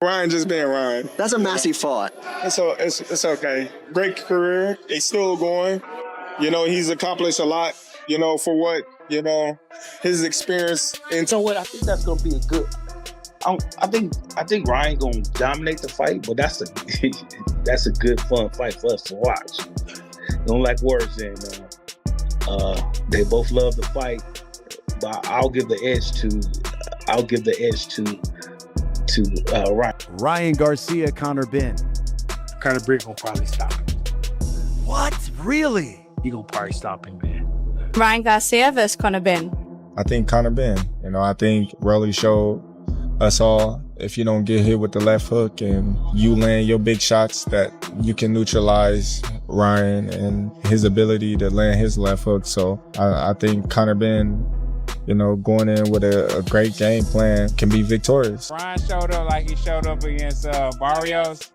Ryan just being Ryan. That's a messy fight. It's okay. Great career. He's still going. You know, he's accomplished a lot, you know, for what, you know, his experience. And so what, I think that's going to be a good... I think Ryan gonna dominate the fight, but that's a good fun fight for us to watch. Don't like words, and they both love the fight, but I'll give the edge to Ryan. Ryan Garcia, Conor Benn. Conor Benn gonna probably stop him. What? Really? He gonna probably stop him, man. Ryan Garcia versus Conor Benn. I think Conor Benn. You know, I think Relly showed us all, if you don't get hit with the left hook and you land your big shots, that you can neutralize Ryan and his ability to land his left hook. So I think Conor Benn, you know, going in with a great game plan can be victorious. Ryan showed up like he showed up against Barrios.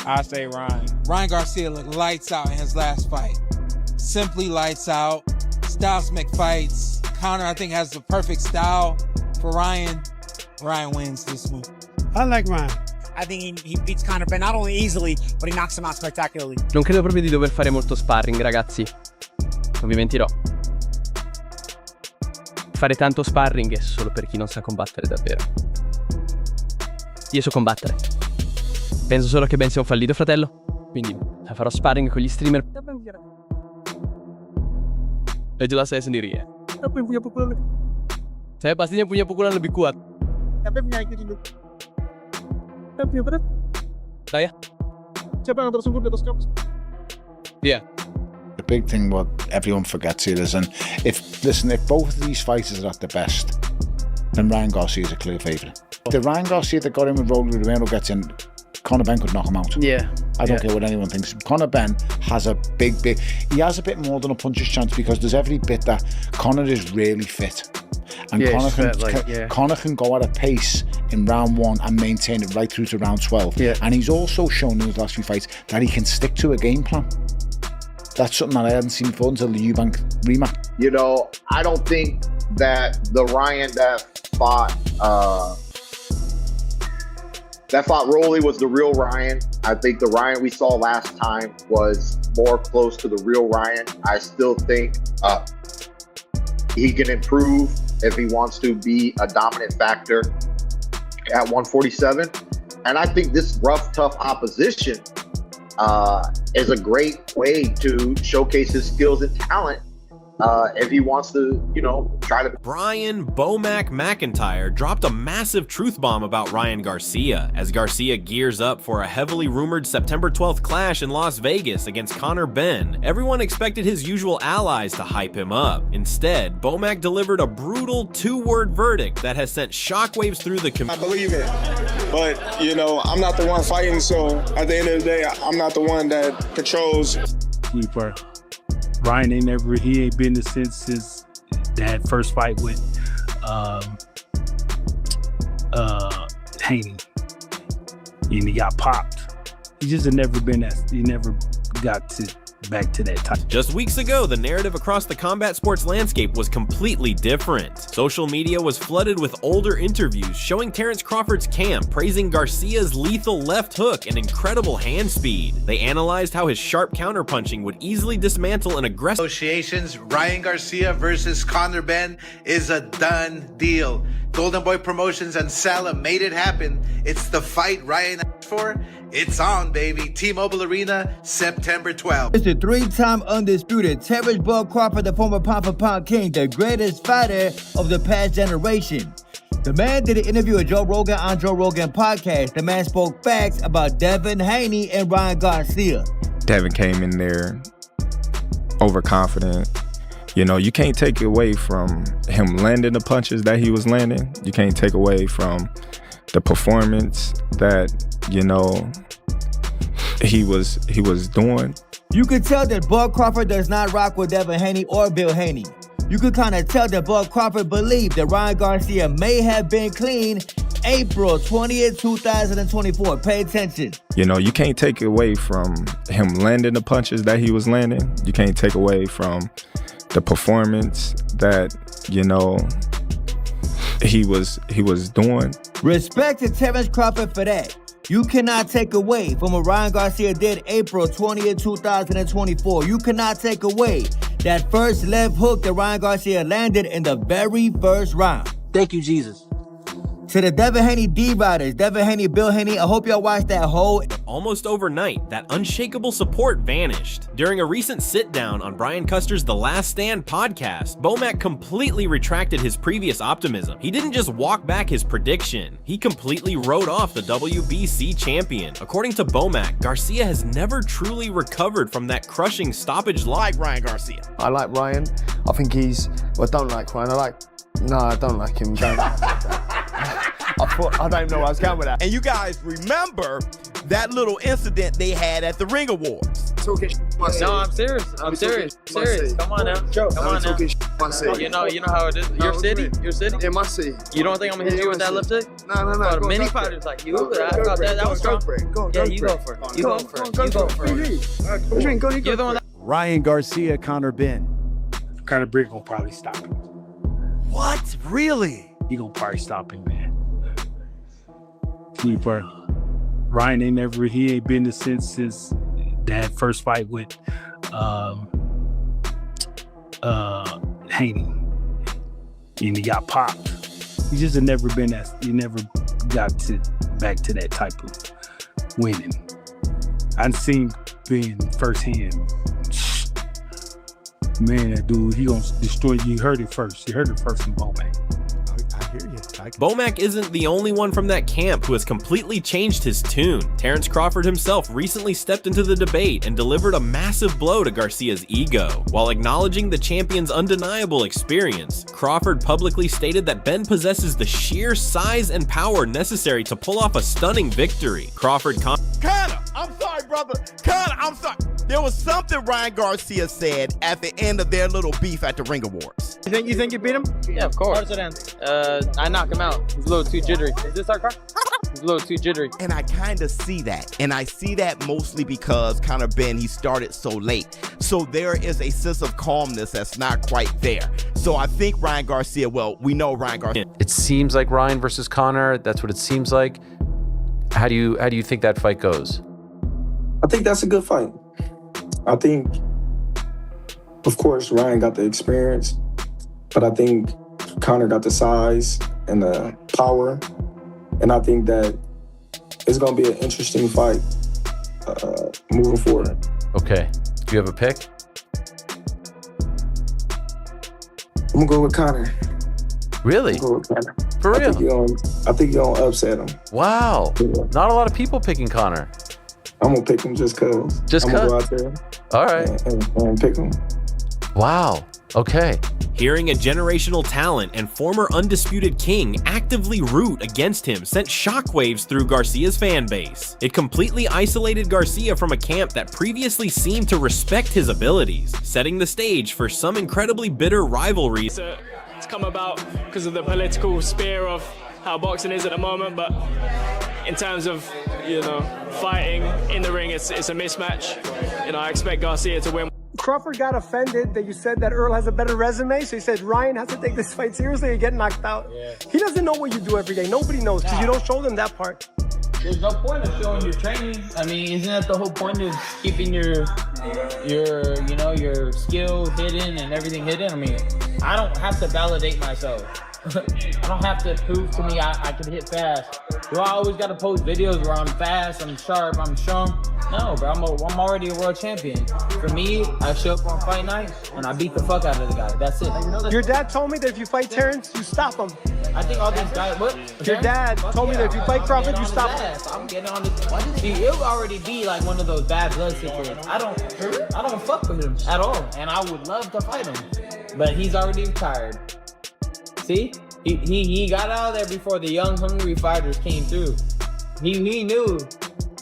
I say Ryan. Ryan Garcia looked lights out in his last fight. Simply lights out. Styles make fights. Conor, I think, has the perfect style for Ryan. Ryan wins this one. I like Ryan. I think he beats Conor Benn not only easily, but he knocks him out spectacularly. Non credo proprio di dover fare molto sparring, ragazzi. Non vi mentirò. Fare tanto sparring è solo per chi non sa combattere davvero. Io so combattere. Penso solo che Ben sia un fallito fratello. Quindi farò sparring con gli streamer. Dan jelas saya sendiri ya. Siapa yang punya pukulan? Saya pastinya punya pukulan lebih kuat. Siapa yang punya itu? Siapa yang berat? Saya. Siapa yang tersungkur di atas kamus? Yeah. The big thing what everyone forgets here is, and if both of these fighters are at their best, then Ryan Garcia is a clear favourite. The Ryan Garcia that got in with Rolly Romero gets in, Conor Benn could knock him out. Yeah. I don't care what anyone thinks. Conor Benn has a he has a bit more than a puncher's chance, because there's every bit that Conor is really fit. And Conor can go at a pace in round 1 and maintain it right through to round 12. Yeah. And he's also shown in his last few fights that he can stick to a game plan. That's something that I hadn't seen before until the Eubank rematch. You know, I don't think that the Ryan that fought Rolly was the real Ryan. I think the Ryan we saw last time was more close to the real Ryan. I still think he can improve if he wants to be a dominant factor at 147. And I think this rough, tough opposition is a great way to showcase his skills and talent if he wants to, you know, try to... Brian BoMac McIntyre dropped a massive truth bomb about Ryan Garcia as Garcia gears up for a heavily rumored September 12th clash in Las Vegas against Conor Benn. Everyone expected his usual allies to hype him up. Instead, BoMac delivered a brutal 2-word verdict that has sent shockwaves through the community. I believe it, but, you know, I'm not the one fighting, so at the end of the day, I'm not the one that controls. Ryan ain't been since that first fight with Haney, and he got popped. He just had never been that. He never got back to that type. Just weeks ago, the narrative across the combat sports landscape was completely different. Social media was flooded with older interviews showing Terrence Crawford's camp praising Garcia's lethal left hook and incredible hand speed. They analyzed how his sharp counterpunching would easily dismantle an aggressive... Negotiations, Ryan Garcia versus Conor Benn is a done deal. Golden Boy Promotions and Salah made it happen. It's the fight Ryan asked for. It's on, baby. T-Mobile Arena, September 12th. It's the 3-time undisputed Terrence Bud Crawford, the former pound-for-pound king, the greatest fighter of the past generation. The man did an interview with Joe Rogan on Joe Rogan podcast. The man spoke facts about Devin Haney and Ryan Garcia. Devin came in there overconfident. You know, you can't take away from him landing the punches that he was landing. You can't take away from the performance that, you know, he was doing. You could tell that Bud Crawford does not rock with Devin Haney or Bill Haney. You could kind of tell that Bud Crawford believed that Ryan Garcia may have been clean April 20th, 2024. Pay attention. You know, you can't take away from him landing the punches that he was landing. You can't take away from the performance that, you know, he was doing. Respect to Terrence Crawford for that. You cannot take away from what Ryan Garcia did April 20th, 2024. You cannot take away that first left hook that Ryan Garcia landed in the very first round. Thank you, Jesus. To the Devin Haney D-Riders, Devin Haney, Bill Haney, I hope y'all watched that whole... Almost overnight, that unshakable support vanished. During a recent sit-down on Brian Custer's The Last Stand podcast, BoMac completely retracted his previous optimism. He didn't just walk back his prediction, he completely wrote off the WBC champion. According to BoMac, Garcia has never truly recovered from that crushing stoppage loss. Like Ryan Garcia. I like Ryan. I think he's... Well, I don't like Ryan. No, I don't like him. I don't know where I was going with that. And you guys remember that little incident they had at the Ring Awards. No, I'm serious. I'm serious. Come on now. Come on now. You know how it is. Your city. In my city. You don't think I'm gonna hit you with that lipstick? No. But many fighters like you. I thought that was strong. Yeah, you go for it. You go for it. You're the one that. Ryan Garcia, Conor Benn. Conor Benn gonna probably stop him. What? Really? He gonna probably stop him, man. Ryan ain't been since that first fight with Haney. And he got popped. He just had never been he never got back to that type of winning. I've seen Ben firsthand. Man, that dude, he gonna destroy you. You heard it first. You heard it first from BoMac. I hear you. BoMac isn't the only one from that camp who has completely changed his tune. Terrence Crawford himself recently stepped into the debate and delivered a massive blow to Garcia's ego. While acknowledging the champion's undeniable experience, Crawford publicly stated that Benn possesses the sheer size and power necessary to pull off a stunning victory. Crawford Conor, I'm sorry, brother. Conor, I'm sorry. There was something Ryan Garcia said at the end of their little beef at the Ring Awards. You think you beat him? Yeah, of course. I knocked him out. He's a little too jittery. Is this our car? He's a little too jittery. And I kind of see that. And I see that mostly because Conor Benn, he started so late. So there is a sense of calmness that's not quite there. So I think Ryan Garcia, well, we know Ryan Garcia. It seems like Ryan versus Conor. That's what it seems like. How do you think that fight goes? I think that's a good fight. I think, of course, Ryan got the experience, but I think Conor got the size and the power, and I think that it's going to be an interesting fight moving forward. Okay. Do you have a pick? I'm going to go with Conor. Really? Go with Conor. For real? I think you're going to upset him. Wow. Yeah. Not a lot of people picking Conor. I'm going to pick him just because. Just because? I'm going to go out there. All right. And pick him. Wow. Okay. Hearing a generational talent and former undisputed king actively root against him sent shockwaves through Garcia's fan base. It completely isolated Garcia from a camp that previously seemed to respect his abilities, setting the stage for some incredibly bitter rivalries. It's come about because of the political sphere of how boxing is at the moment, but in terms of, fighting in the ring, it's a mismatch. I expect Garcia to win. Crawford got offended that you said that Earl has a better resume, so he said Ryan has to take this fight seriously and get knocked out. Yeah. He doesn't know what you do every day. Nobody knows because you don't show them that part. There's no point of showing your training. I mean, isn't that the whole point of keeping your skill hidden and everything hidden? I mean, I don't have to validate myself. I don't have to prove to me I can hit fast. Do I always got to post videos where I'm fast, I'm sharp, I'm strong? No, bro, I'm already a world champion. For me, I show up on fight night and I beat the fuck out of the guy. That's it. Your dad told me that if you fight Terrence, you stop him. I think all these guys. What? Your dad told me that if you fight Crawford, you stop him. I'm getting on this. See, it would already be like one of those bad blood situations. I don't fuck with him at all, and I would love to fight him, but he's already retired. See, he got out of there before the young, hungry fighters came through. He knew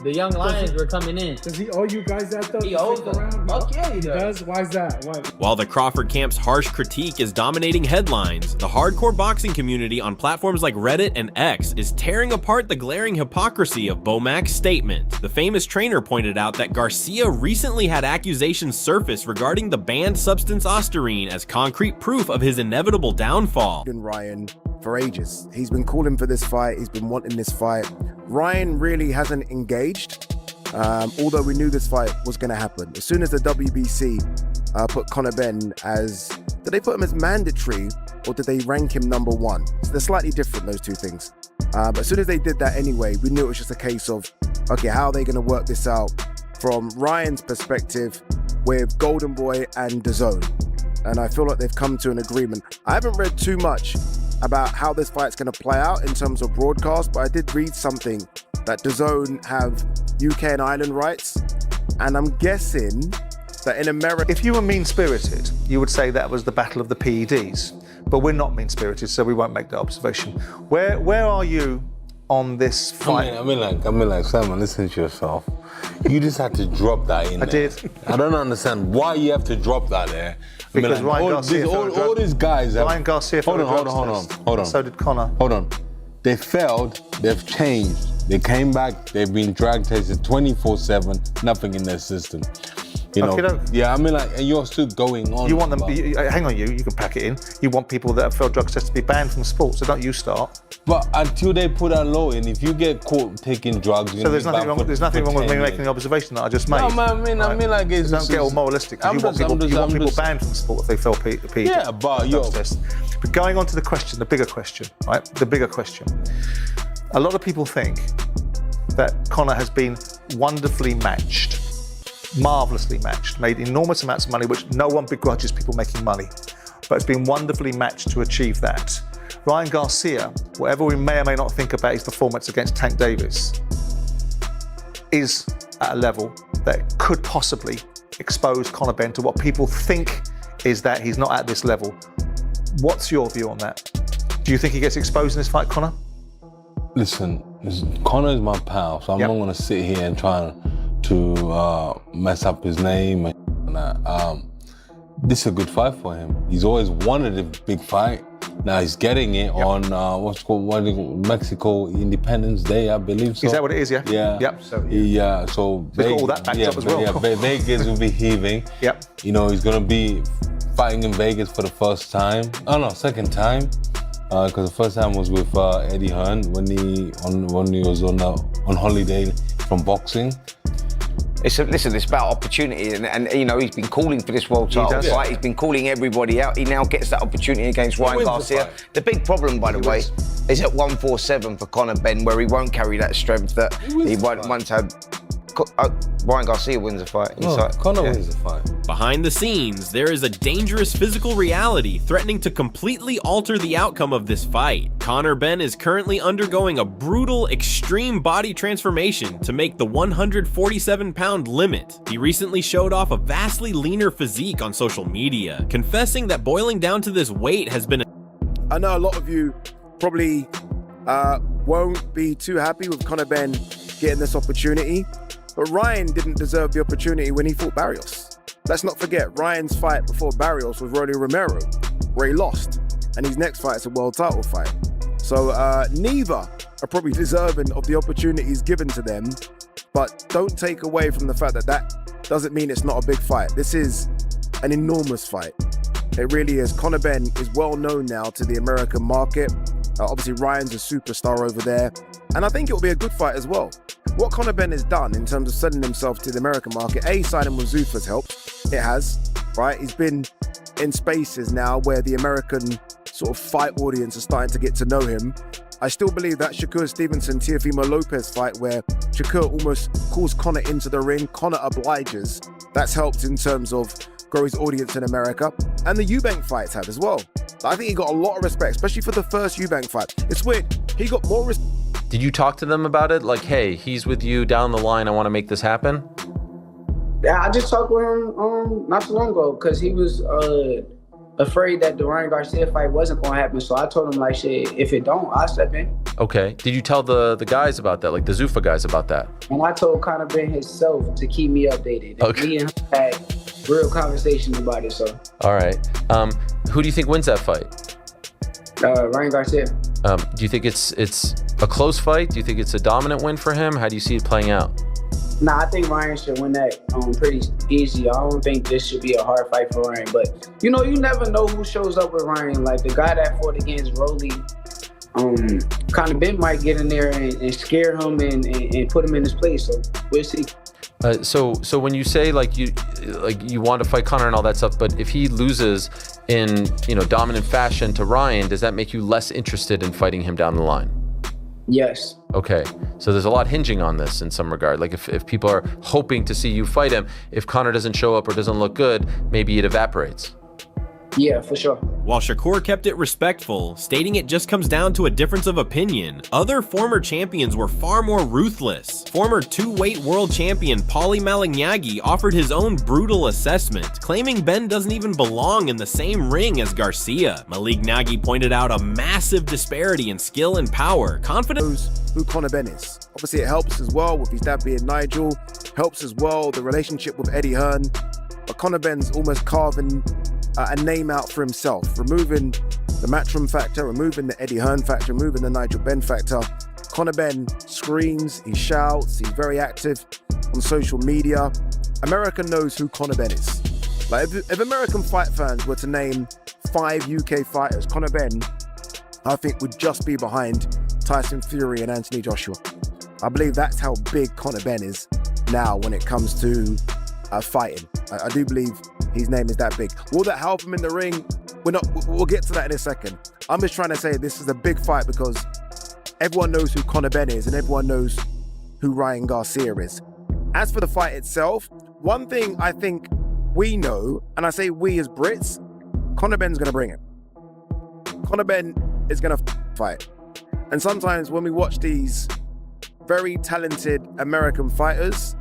the young lions were coming in. Does he owe you guys that though? He owes them. Fuck yeah, he does. Why is that? Why? While the Crawford camp's harsh critique is dominating headlines, the hardcore boxing community on platforms like Reddit and X is tearing apart the glaring hypocrisy of BoMac's statement. The famous trainer pointed out that Garcia recently had accusations surface regarding the banned substance Ostarine as concrete proof of his inevitable downfall. And Ryan for ages. He's been calling for this fight. He's been wanting this fight. Ryan really hasn't engaged, although we knew this fight was going to happen. As soon as the WBC put Conor Benn as, did they put him as mandatory or did they rank him number one? So they're slightly different, those two things. But as soon as they did that anyway, we knew it was just a case of, okay, how are they going to work this out from Ryan's perspective with Golden Boy and DAZN? And I feel like they've come to an agreement. I haven't read too much about how this fight's going to play out in terms of broadcast, but I did read something that DAZN have UK and Ireland rights, and I'm guessing that in America... If you were mean-spirited, you would say that was the battle of the PEDs, but we're not mean-spirited, so we won't make that observation. Where are you on this fight? I mean, like, Simon, listen to yourself. You just had to drop that in I there. did. I don't understand why you have to drop that there. Because Ryan Garcia all these guys have... Ryan Garcia Hold on. So did Conor. Hold on. They failed, they've changed. They came back, they've been drug tested 24/7, nothing in their system. You know, yeah, I mean, like, and you're still going on. You want them, hang on, you can pack it in. You want people that have failed drug tests to be banned from sport, so don't you start. But until they put a law in, if you get caught taking drugs, so there's nothing wrong. There's nothing wrong with me making the observation that I just made. No, man, I mean, like, it's don't get all moralistic. You want people banned from sport if they fail PED. Yeah, but test. But going on to the question, the bigger question, right? The bigger question. A lot of people think that Conor has been wonderfully matched. Marvelously matched, made enormous amounts of money, which no one begrudges people making money, but it's been wonderfully matched to achieve that. Ryan Garcia, whatever we may or may not think about his performance against Tank Davis, is at a level that could possibly expose Conor Benn to what people think is that he's not at this level. What's your view on that? Do you think he gets exposed in this fight, Conor? Listen, Conor is my pal, so I'm not going to sit here and try to mess up his name and that. This is a good fight for him. He's always wanted a big fight. Now he's getting it on Mexico Independence Day, I believe so. Is that what it is? Yeah. Yeah. Yep. So he's got all that backed up as well. Yeah, Vegas will be heaving. Yep. You know, he's gonna be fighting in Vegas for the first time. Oh no, second time. Because the first time was with Eddie Hearn when he was on holiday from boxing. Listen, it's about opportunity, and you know, he's been calling for this world title fight. He's been calling everybody out. He now gets that opportunity against Ryan Garcia. The big problem, by the way, is at 147 for Conor Benn, where he won't carry that strength that he once had. Ryan Garcia wins the fight. Conor wins the fight. Behind the scenes, there is a dangerous physical reality threatening to completely alter the outcome of this fight. Conor Benn is currently undergoing a brutal, extreme body transformation to make the 147-pound limit. He recently showed off a vastly leaner physique on social media, confessing that boiling down to this weight has been I know a lot of you probably won't be too happy with Conor Benn getting this opportunity, but Ryan didn't deserve the opportunity when he fought Barrios. Let's not forget, Ryan's fight before Barrios was Rolly Romero, where he lost, and his next fight is a world title fight. So neither are probably deserving of the opportunities given to them, but don't take away from the fact that that doesn't mean it's not a big fight. This is an enormous fight. It really is. Conor Benn is well known now to the American market. Obviously, Ryan's a superstar over there, and I think it will be a good fight as well. What Conor Benn has done in terms of selling himself to the American market, signing with Zuffa has helped. It has, right? He's been in spaces now where the American sort of fight audience is starting to get to know him. I still believe that Shakur Stevenson-Teofimo Lopez fight where Shakur almost calls Conor into the ring, Conor obliges. That's helped in terms of grow his audience in America. And the Eubank fights have as well. I think he got a lot of respect, especially for the first Eubank fight. It's weird, he got more respect. Did you talk to them about it? Like, hey, he's with you down the line, I want to make this happen? Yeah, I just talked with him not too long ago because he was afraid that the Ryan Garcia fight wasn't going to happen. So I told him, like, shit, if it don't, I'll step in. Okay. Did you tell the guys about that, like the Zuffa guys about that? And I told Conor Benn himself to keep me updated. And Okay. me and him had real conversation about it, so. All right. Who do you think wins that fight? Ryan Garcia. Do you think it's a close fight? Do you think it's a dominant win for him? How do you see it playing out? Nah, I think Ryan should win that pretty easy. I don't think this should be a hard fight for Ryan. But, you know, you never know who shows up with Ryan. Like, the guy that fought against Rolly Conor Benn might get in there and scare him and put him in his place. So we'll see. So when you say like you want to fight Conor and all that stuff, but if he loses in dominant fashion to Ryan, does that make you less interested in fighting him down the line? Yes. Okay, so there's a lot hinging on this in some regard. Like if people are hoping to see you fight him, if Conor doesn't show up or doesn't look good, maybe it evaporates. Yeah, for sure. While Shakur kept it respectful, stating it just comes down to a difference of opinion, other former champions were far more ruthless. Former two-weight world champion Paulie Malignaggi offered his own brutal assessment, claiming Benn doesn't even belong in the same ring as Garcia. Malignaggi pointed out a massive disparity in skill and power. Confident knows who Conor Benn is. Obviously, it helps as well with his dad being Nigel, helps as well the relationship with Eddie Hearn. But Conor Benn's almost carving a name out for himself, removing the Matchroom factor, removing the Eddie Hearn factor, removing the Nigel Benn factor. Conor Benn screams, he shouts, he's very active on social media. America knows who Conor Benn is. Like if American fight fans were to name 5 UK fighters, Conor Benn, I think, would just be behind Tyson Fury and Anthony Joshua. I believe that's how big Conor Benn is now when it comes to fighting. I do believe his name is that big. Will that help him in the ring? We'll get to that in a second. I'm just trying to say this is a big fight because everyone knows who Conor Benn is and everyone knows who Ryan Garcia is. As for the fight itself, one thing I think we know, and I say we as Brits, Conor Benn's going to bring it. Conor Benn is going to fight. And sometimes when we watch these very talented American fighters,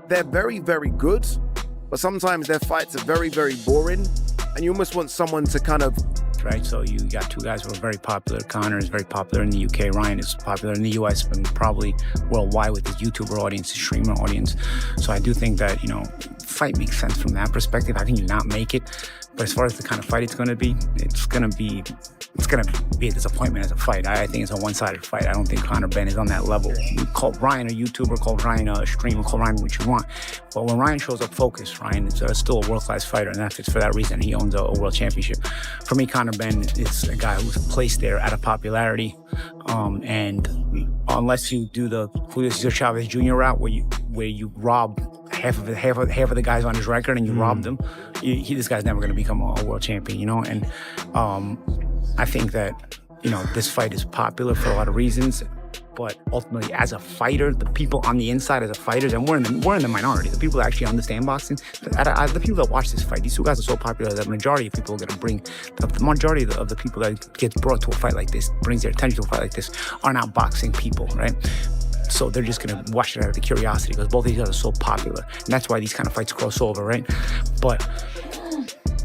they're very, very good, but sometimes their fights are very, very boring, and you almost want someone to kind of... Right, so you got two guys who are very popular. Conor is very popular in the UK. Ryan is popular in the US and probably worldwide with his YouTuber audience, his streamer audience. So I do think that, fight makes sense from that perspective. I think you not make it, but as far as the kind of fight it's going to be a disappointment as a fight. I think it's a one-sided fight. I don't think Conor Benn is on that level. You call Ryan a YouTuber, call Ryan a streamer, call Ryan what you want. But when Ryan shows up focused, Ryan is still a world-class fighter, and that's for that reason he owns a world championship. For me, Conor Benn is a guy who's placed there out of popularity, and unless you do the Julio Cesar Chavez Jr. route, where you rob half of the guys on his record and you rob them, this guy's never going to become a world champion, And I think that, this fight is popular for a lot of reasons, but ultimately as a fighter, the people on the inside as a fighters, and we're in the minority, the people that actually understand boxing, the people that watch this fight, these two guys are so popular that the majority of people are going to bring, the majority of the people that get brought to a fight like this, brings their attention to a fight like this, are not boxing people, right? So they're just going to watch it out of the curiosity because both of these guys are so popular. And that's why these kind of fights cross over, right? But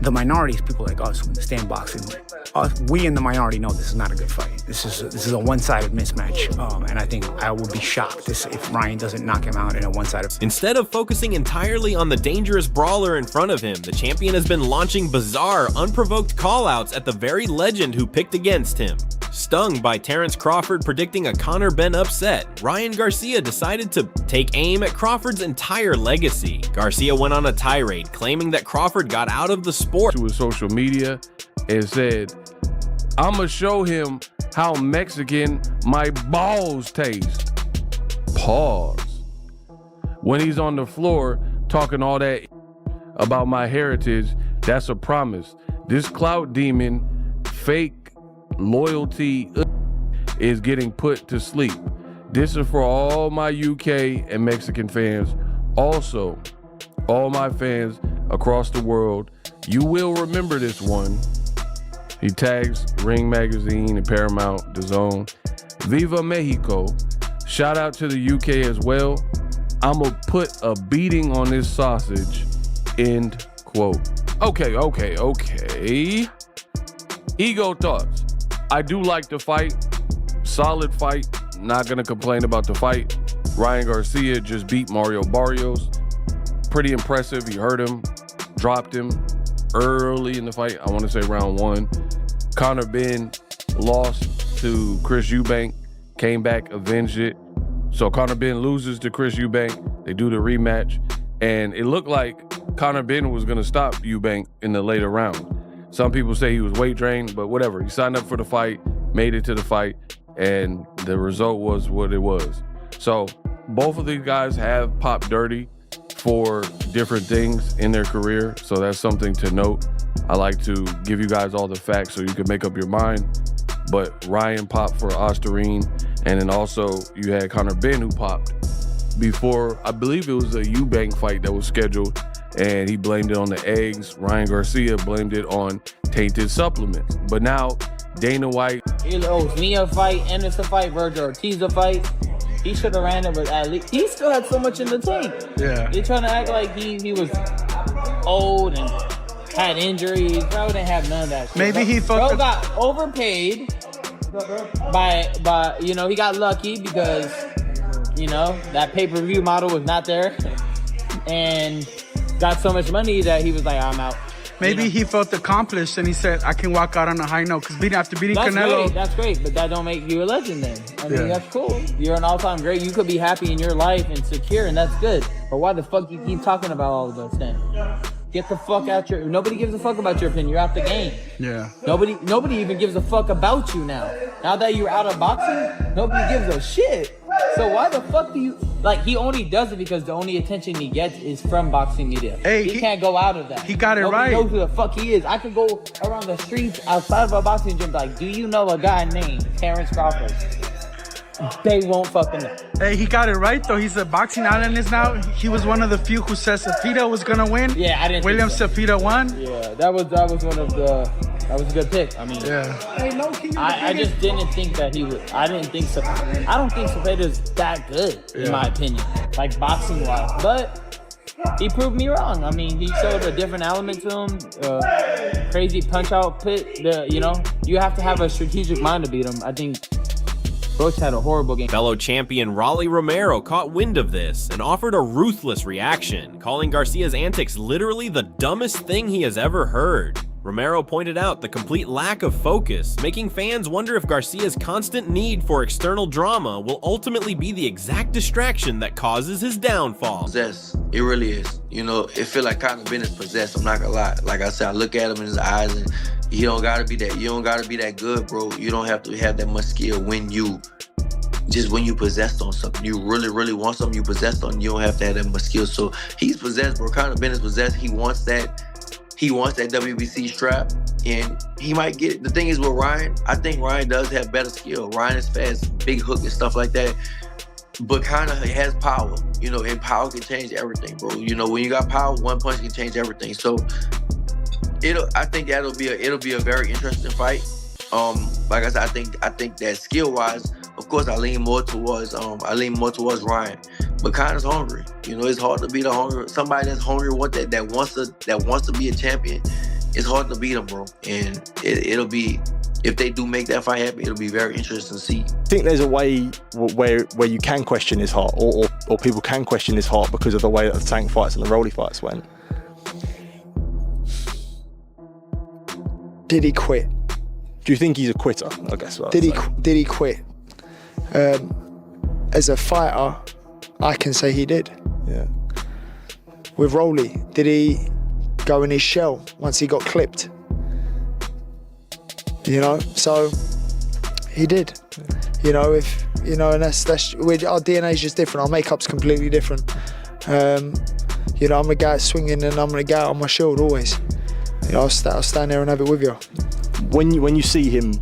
the minority is people like us who understand boxing. We in the minority know this is not a good fight. This is a one-sided mismatch, and I think I would be shocked if Ryan doesn't knock him out in a one-sided. Instead of focusing entirely on the dangerous brawler in front of him, the champion has been launching bizarre, unprovoked call-outs at the very legend who picked against him. Stung by Terrence Crawford predicting a Conor Benn upset, Ryan Garcia decided to take aim at Crawford's entire legacy. Garcia went on a tirade, claiming that Crawford got out of the sport to his social media and said, "I'ma show him how Mexican my balls taste." Pause. When he's on the floor talking all that about my heritage, that's a promise. This clout demon, fake loyalty is getting put to sleep. This is for all my UK and Mexican fans. Also, all my fans across the world, you will remember this one. He tags Ring Magazine and Paramount, DAZN. Viva Mexico. Shout out to the UK as well. I'ma put a beating on this sausage. End quote. Okay. Ego thoughts. I do like the fight. Solid fight. Not gonna complain about the fight. Ryan Garcia just beat Mario Barrios. Pretty impressive. He hurt him, dropped him early in the fight. I want to say round 1. Conor Benn lost to Chris Eubank, came back, avenged it. So Conor Benn loses to Chris Eubank. They do the rematch, and it looked like Conor Benn was gonna stop Eubank in the later round. Some people say he was weight drained, but whatever. He signed up for the fight. made it to the fight, and the result was what it was. So both of these guys have popped dirty for different things in their career, so that's something to note. I like to give you guys all the facts so you can make up your mind. But Ryan popped for Osterine, and then also you had Conor Benn who popped before, I believe it was a Eubank fight that was scheduled, and he blamed it on the eggs. Ryan Garcia blamed it on tainted supplements. But now Dana White, He owes me a fight, Anderson fight, Virgil Ortiz a fight. He should have ran it with at least. He still had so much in the tank. Yeah. They trying to act like he was old and had injuries. Bro didn't have none of that shit. Maybe he Bro got overpaid by he got lucky because that pay-per-view model was not there and got so much money that he was like, I'm out. Maybe he felt accomplished and he said, I can walk out on a high note. Because after beating Canelo... That's great, but that don't make you a legend then. I mean, Yeah. that's cool. You're an all-time great. You could be happy in your life and secure, and that's good. But why the fuck you keep talking about all of us then? Get the fuck out your... Nobody gives a fuck about your opinion. You're out the game. Yeah. Nobody even gives a fuck about you now. Now that you're out of boxing, nobody gives a shit. So why the fuck do you... Like, he only does it because the only attention he gets is from boxing media. Hey, he can't go out of that. He got it Nobody right. knows who the fuck he is. I could go around the streets outside of a boxing gym like, do you know a guy named Terrence Crawford? They won't fucking know. Hey, he got it right though. He's a boxing analyst now. He was one of the few who said Cepeda was gonna win. Yeah, I didn't William think so. Cepeda won. Yeah, that was one of the... That was a good pick. I mean, I just didn't think that he would. I don't think Cepeda's that good, in my opinion, like boxing wise. But he proved me wrong. I mean, he showed a different element to him. Crazy punch out pit. You have to have a strategic mind to beat him. I think Roach had a horrible game. Fellow champion Rolly Romero caught wind of this and offered a ruthless reaction, calling Garcia's antics literally the dumbest thing he has ever heard. Romero pointed out the complete lack of focus, making fans wonder if Garcia's constant need for external drama will ultimately be the exact distraction that causes his downfall. Possessed. It really is. It feel like Conor Benn is possessed. I'm not gonna lie. Like I said, I look at him in his eyes and you don't gotta be that good, bro. You don't have to have that much skill when you possessed on something. You really, really want something you possessed on, you don't have to have that much skill. So he's possessed, bro. Conor Benn is possessed. He wants that WBC strap, and he might get it. The thing is with Ryan, I think Ryan does have better skill. Ryan is fast, big hook and stuff like that. But Conor has power, and power can change everything, bro. When you got power, one punch can change everything. So I think it'll be a very interesting fight. Like I said, I think that skill wise, of course, I lean more towards Ryan. But Conor's hungry. It's hard to beat somebody that's hungry, that wants to be a champion. It's hard to beat him, bro. And it'll be, if they do make that fight happen, it'll be very interesting to see. I think there's a way where you can question his heart, or people can question his heart because of the way that the Tank fights and the Rolly fights went. Did he quit? Do you think he's a quitter? I guess. Did he quit? As a fighter, I can say he did. Yeah. With Rolly, did he go in his shell once he got clipped? So he did. And that's our DNA is just different. Our makeup's completely different. I'm a guy swinging, and I'm gonna go out on my shield always. I'll stand there and have it with you. When you see him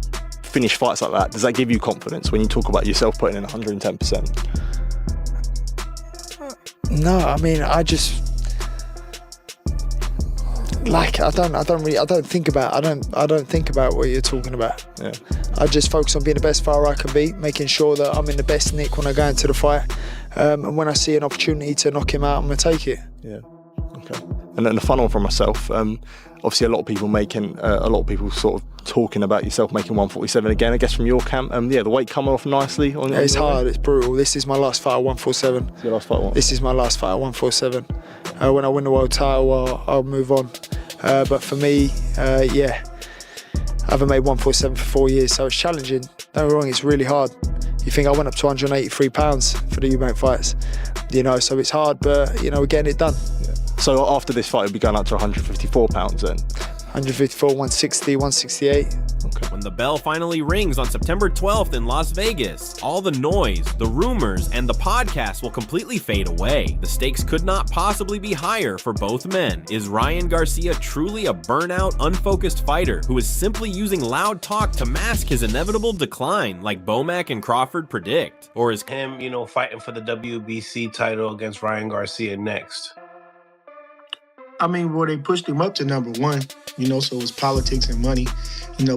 finish fights like that, does that give you confidence when you talk about yourself putting in 110%? No, I mean, I just I don't think about what you're talking about. Yeah. I just focus on being the best fighter I can be, making sure that I'm in the best nick when I go into the fight, and when I see an opportunity to knock him out, I'm gonna take it. Yeah. Okay. And then the fun one for myself. Obviously, a lot of people sort of talking about yourself making 147 again. I guess from your camp, the weight coming off nicely. It's hard. It's brutal. This is my last fight at 147. Your last fight? This is my last fight at 147. When I win the world title, I'll move on. But for me, I haven't made 147 for 4 years, so it's challenging. Don't get me wrong, it's really hard. You think I went up to 183 pounds for the Eubank fights, so it's hard, but we're getting it done. Yeah. So after this fight, you'll be going up to 154 pounds then? 154, 160, 168. When the bell finally rings on September 12th in Las Vegas, all the noise, the rumors, and the podcast will completely fade away. The stakes could not possibly be higher for both men. Is Ryan Garcia truly a burnout, unfocused fighter who is simply using loud talk to mask his inevitable decline, like BoMac and Crawford predict? Or is him, fighting for the WBC title against Ryan Garcia next? I mean, well, they pushed him up to number one, so it was politics and money,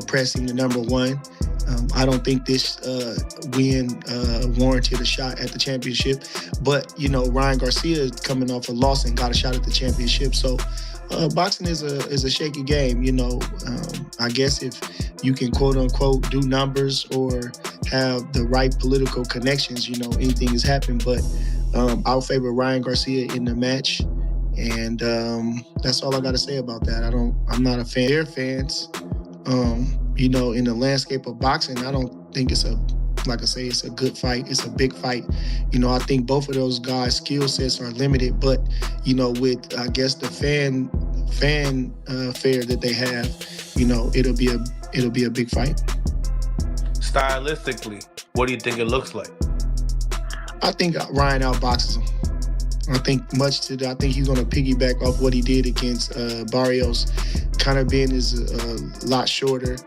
press him to number one. I don't think this win warranted a shot at the championship. But, Ryan Garcia is coming off a loss and got a shot at the championship. So boxing is a shaky game, I guess if you can, quote unquote, do numbers or have the right political connections, anything has happened. But I'll favor Ryan Garcia in the match. And that's all I got to say about that. I'm not a fan. They're fans. In the landscape of boxing, I don't think it's it's a good fight. It's a big fight. I think both of those guys' skill sets are limited, but, with, I guess, the fan fare that they have, it'll be a big fight. Stylistically, what do you think it looks like? I think Ryan outboxes him. I think I think he's going to piggyback off what he did against Barrios. Conor Benn is a lot shorter,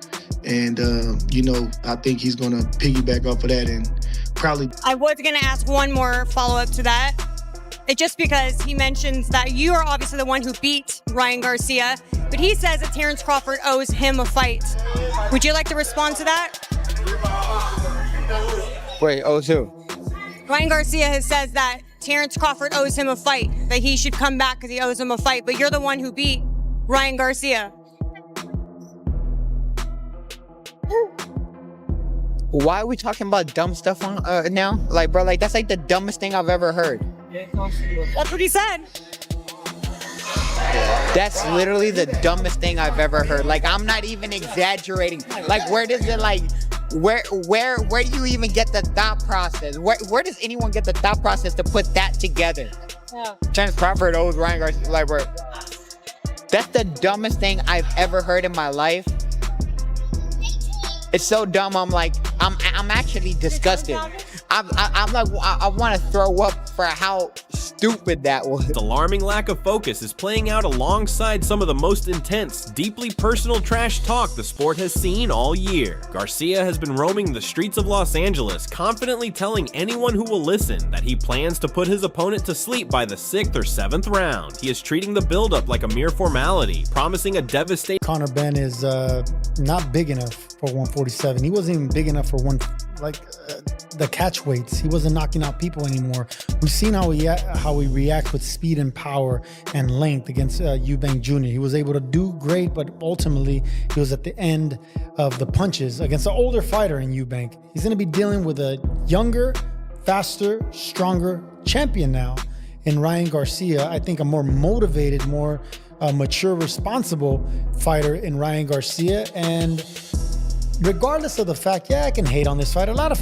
and I think he's going to piggyback off of that and probably. I was going to ask one more follow-up to that. Just because he mentions that you are obviously the one who beat Ryan Garcia, but he says that Terrence Crawford owes him a fight. Would you like to respond to that? Wait, owes who? Ryan Garcia has said that Terrence Crawford owes him a fight, that he should come back because he owes him a fight, but you're the one who beat Ryan Garcia. Why are we talking about dumb stuff now? That's like the dumbest thing I've ever heard. That's what he said. That's literally the dumbest thing I've ever heard. I'm not even exaggerating. Where does it where do you even get the thought process? Where does anyone get the thought process to put that together? Yeah. Terrence Crawford owes Ryan Garcia. That's the dumbest thing I've ever heard in my life. It's so dumb. I'm actually disgusted. I want to throw up for how stupid that was. The alarming lack of focus is playing out alongside some of the most intense, deeply personal trash talk the sport has seen all year. Garcia has been roaming the streets of Los Angeles, confidently telling anyone who will listen that he plans to put his opponent to sleep by the 6th or 7th round. He is treating the buildup like a mere formality, promising a devastating. Conor Benn is not big enough for 147. He wasn't even big enough for the catch weights. He wasn't knocking out people anymore. We've seen how he reacts with speed and power and length against Eubank Jr. He was able to do great, but ultimately he was at the end of the punches against an older fighter in Eubank. He's going to be dealing with a younger, faster, stronger champion now in Ryan Garcia. I think a more motivated, more mature, responsible fighter in Ryan Garcia. And regardless of the fact, I can hate on this fight. A lot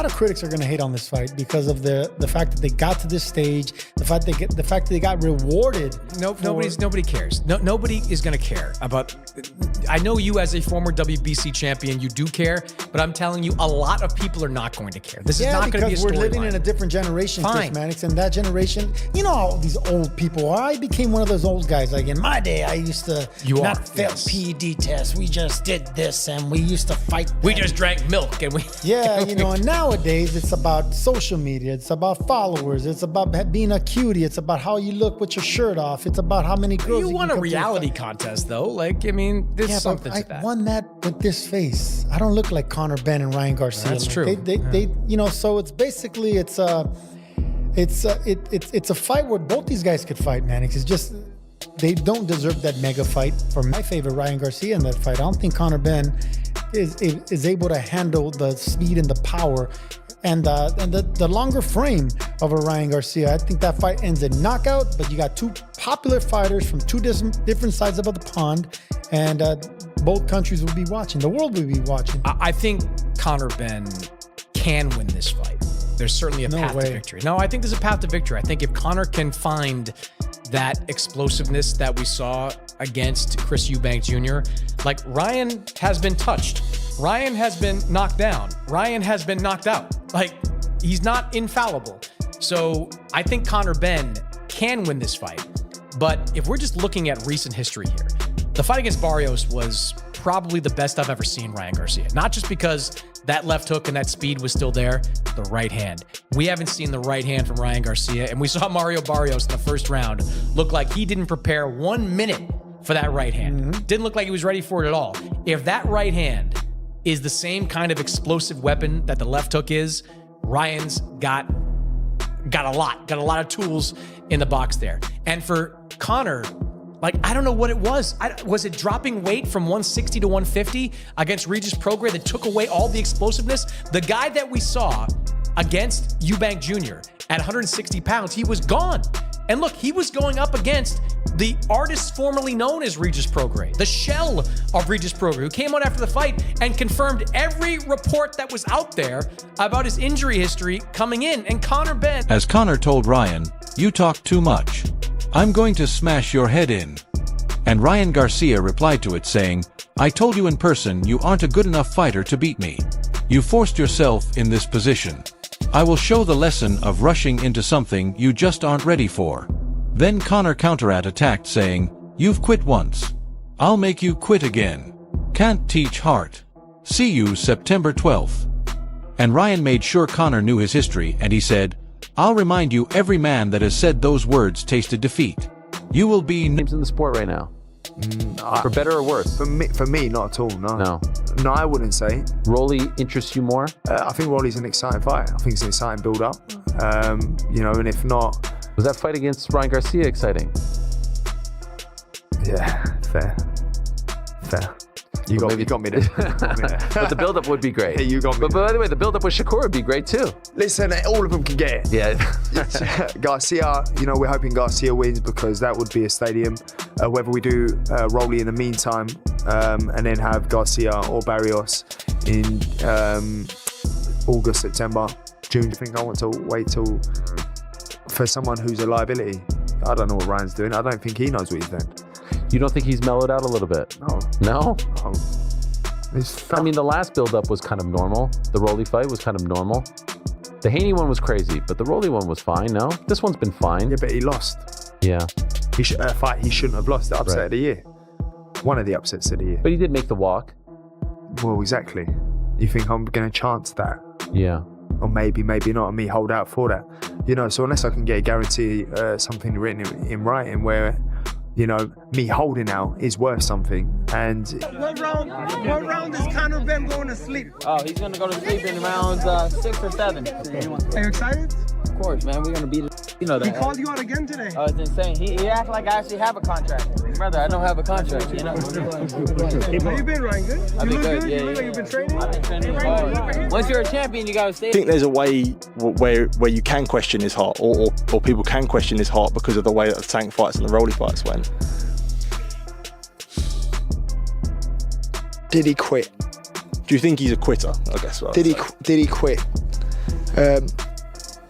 of critics are going to hate on this fight because of the fact that they got to this stage, the fact that they got rewarded. Nobody cares. Nobody is going to care about. I know you as a former WBC champion, you do care, but I'm telling you, a lot of people are not going to care. This is not going to be a storyline. We're living in a different generation, Chris Mannix, and that generation, all these old people. I became one of those old guys. Like in my day, I used to not fail PED tests. We just did this, and we used to fight. We just drank milk, and we. And nowadays it's about social media. It's about followers. It's about being a cutie. It's about how you look with your shirt off. It's about how many girls you won a reality contest, though. There's something to that. I won that with this face. I don't look like Conor Benn and Ryan Garcia. That's true. They so it's basically it's a fight where both these guys could fight, man. It's just they don't deserve that mega fight. For my favorite, Ryan Garcia in that fight, I don't think Conor Benn is able to handle the speed and the power and the longer frame of a Ryan Garcia. I think that fight ends in knockout, but you got two popular fighters from two different sides of the pond, and both countries will be watching. The world will be watching. I think Conor Benn can win this fight. There's certainly a path to victory. No, I think there's a path to victory. I think if Conor can find that explosiveness that we saw against Chris Eubank Jr. Like, Ryan has been touched. Ryan has been knocked down. Ryan has been knocked out. Like, he's not infallible. So I think Conor Benn can win this fight. But if we're just looking at recent history here, the fight against Barrios was probably the best I've ever seen Ryan Garcia. Not just because that left hook and that speed was still there, the right hand. We haven't seen the right hand from Ryan Garcia, and we saw Mario Barrios in the first round look like he didn't prepare 1 minute for that right hand. Didn't look like he was ready for it at all. If that right hand is the same kind of explosive weapon that the left hook is, Ryan's got a lot of tools in the box there. And for Conor, like, I don't know what it was. Was it dropping weight from 160 to 150 against Regis Prograis that took away all the explosiveness? The guy that we saw against Eubank Jr. at 160 pounds, he was gone. And look, he was going up against the artist formerly known as Regis Prograis, the shell of Regis Prograis, who came out after the fight and confirmed every report that was out there about his injury history coming in. And Conor Benn... As Conor told Ryan, "You talk too much. I'm going to smash your head in." And Ryan Garcia replied to it saying, "I told you in person you aren't a good enough fighter to beat me. You forced yourself in this position. I will show the lesson of rushing into something you just aren't ready for." Then Conor counterattacked saying, "You've quit once. I'll make you quit again. Can't teach heart. See you September 12th. And Ryan made sure Conor knew his history, and he said, "I'll remind you, every man that has said those words tasted defeat. You will be..." Names in the sport right now. For better or worse? For me, not at all, no. No, I wouldn't say. Rolly interests you more? I think Rolly's an exciting fight. I think it's an exciting build-up. And if not... Was that fight against Ryan Garcia exciting? Yeah, fair. You got me there. But the build-up would be great. Hey, you got me. But by the way, the build-up with Shakur would be great too. Listen, all of them can get it. Yeah. Garcia, we're hoping Garcia wins because that would be a stadium. Whether we do Rolly in the meantime and then have Garcia or Barrios in August, September, June. Do you think I want to wait till for someone who's a liability? I don't know what Ryan's doing. I don't think he knows what he's doing. You don't think he's mellowed out a little bit? No? I mean, the last build-up was kind of normal. The Rolly fight was kind of normal. The Haney one was crazy, but the Rolly one was fine, no? This one's been fine. Yeah, but he lost. Yeah. A fight he shouldn't have lost. The upset of the year. One of the upsets of the year. But he did make the walk. Well, exactly. You think I'm going to chance that? Yeah. Or maybe not, and me hold out for that. So unless I can get a guarantee, something written in writing where... me holding out is worth something. And what round is Conor Benn going to sleep? Oh, he's going to go to sleep in rounds 6 or 7. Are you excited? Of course, man. We're going to beat it. You know that. He called you out again today. Oh, it's insane. He acts like I actually have a contract. Brother, I don't have a contract, How you been, Ryan? Good? I've been good, You look like you've been training? I've been training hard. Once you're a champion, you got to stay. I think there's a way where you can question his heart, or people can question his heart because of the way that the Tank fights and the Rolly fights went. Did he quit? Do you think he's a quitter? I guess. Did he quit?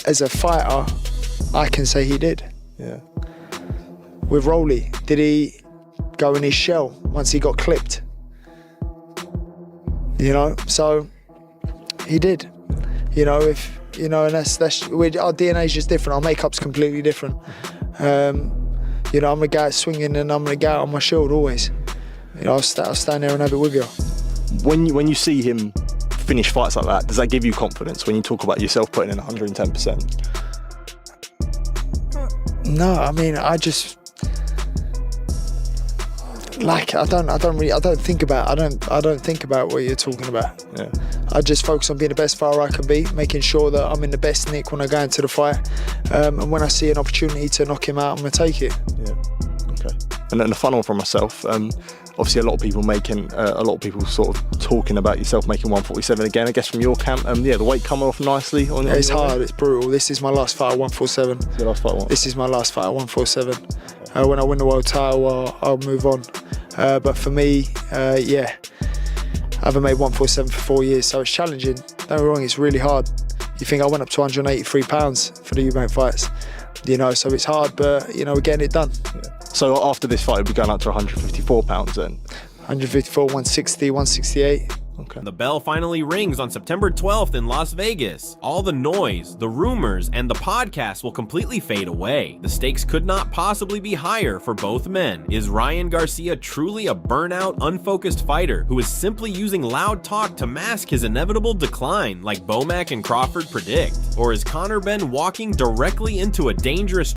As a fighter, I can say he did. Yeah. With Rolly, did he go in his shell once he got clipped? So he did. And that's our DNA is just different. Our makeup's completely different. I'm a guy swinging, and I'm gonna go out on my shield always. I'll stand there and have it with you. When you see him finish fights like that, does that give you confidence when you talk about yourself putting in 110%? No, I mean, I just I don't think about what you're talking about. Yeah. I just focus on being the best fighter I can be, making sure that I'm in the best nick when I go into the fight, and when I see an opportunity to knock him out, I'm gonna take it. Yeah. Okay. And then the fun one for myself. Obviously, a lot of people sort of talking about yourself making 147 again. I guess from your camp, the weight coming off nicely. It's hard. It's brutal. This is my last fight at 147. Your last fight, what? This is my last fight at 147. When I win the world title, I'll move on. But for me, I haven't made 147 for 4 years, so it's challenging. Don't get me wrong, it's really hard. You think I went up to 183 pounds for the Eubank fights. You know, so it's hard, but you know, we're getting it done. So after this fight, we'll be going up to 154 pounds then? 154, 160, 168. Okay. The bell finally rings on September 12th in Las Vegas. All the noise, the rumors, and the podcast will completely fade away. The stakes could not possibly be higher for both men. Is Ryan Garcia truly a burnout, unfocused fighter who is simply using loud talk to mask his inevitable decline like BoMac and Crawford predict? Or is Conor Benn walking directly into a dangerous